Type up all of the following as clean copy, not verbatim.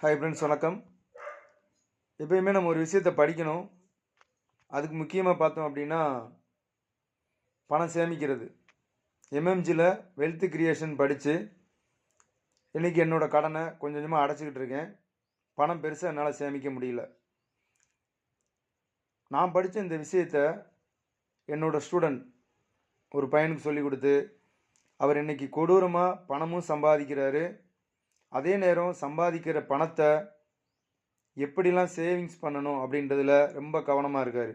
Hi friends, வணக்கம். எப்பயுமே நம்ம ஒரு விஷயத்தை படிக்கணும். அதுக்கு முக்கியமாக பார்த்தோம் அப்படின்னா பணம் சேமிக்கிறது. எம்எம்ஜியில் வெல்த் கிரியேஷன் படித்து இன்றைக்கி என்னோடய கடனை கொஞ்சம் கொஞ்சமாக அடைச்சிக்கிட்டு இருக்கேன். பணம் பெருசாக என்னால் சேமிக்க முடியல. நான் படித்த இந்த விஷயத்தை என்னோடய ஸ்டூடெண்ட் ஒரு பையனுக்கு சொல்லி கொடுத்து அவர் இன்றைக்கி கொடூரமாக பணமும் சம்பாதிக்கிறாரு. அதே நேரம் சம்பாதிக்கிற பணத்தை எப்படிலாம் சேவிங்ஸ் பண்ணணும் அப்படின்றதுல ரொம்ப கவனமாக இருக்கார்.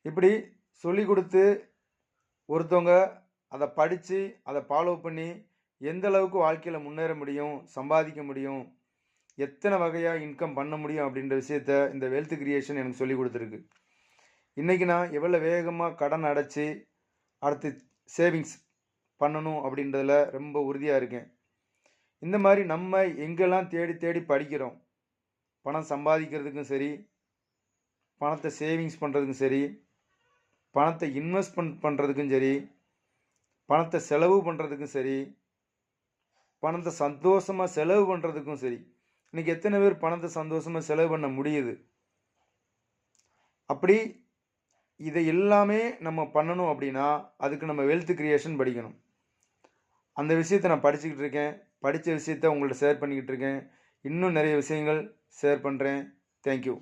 இப்படி சொல்லி கொடுத்து ஒருத்தவங்க அதை படித்து அதை ஃபாலோ பண்ணி எந்த அளவுக்கு வாழ்க்கையில் முன்னேற முடியும், சம்பாதிக்க முடியும், எத்தனை வகையாக இன்கம் பண்ண முடியும் அப்படின்ற விஷயத்த இந்த வெல்த் கிரியேஷன் எனக்கு சொல்லி கொடுத்துருக்கு. இன்றைக்கி நான் எவ்வளோ வேகமாக கடன் அடைச்சி அடுத்து சேவிங்ஸ் பண்ணணும் அப்படின்றதில் ரொம்ப உறுதியாக இருக்கேன். இந்த மாதிரி நம்ம எங்கெல்லாம் தேடி தேடி படிக்கிறோம், பணம் சம்பாதிக்கிறதுக்கும் சரி, பணத்தை சேவிங்ஸ் பண்ணுறதுக்கும் சரி, பணத்தை இன்வெஸ்ட்மெண்ட் பண்ணுறதுக்கும் சரி, பணத்தை செலவு பண்ணுறதுக்கும் சரி, பணத்தை சந்தோஷமாக செலவு பண்ணுறதுக்கும் சரி. இன்றைக்கி எத்தனை பேர் பணத்தை சந்தோஷமாக செலவு பண்ண முடியுது? அப்படி இதை எல்லாமே நம்ம பண்ணணும் அப்படின்னா அதுக்கு நம்ம வெல்த் கிரியேஷன் படிக்கணும். அந்த விஷயத்தை நான் படிச்சுக்கிட்டு இருக்கேன். படித்த விஷயத்தை உங்கள்கிட்ட ஷேர் பண்ணிக்கிட்டு இருக்கேன். இன்னும் நிறைய விஷயங்கள் ஷேர் பண்ணுறேன். தேங்க்யூ.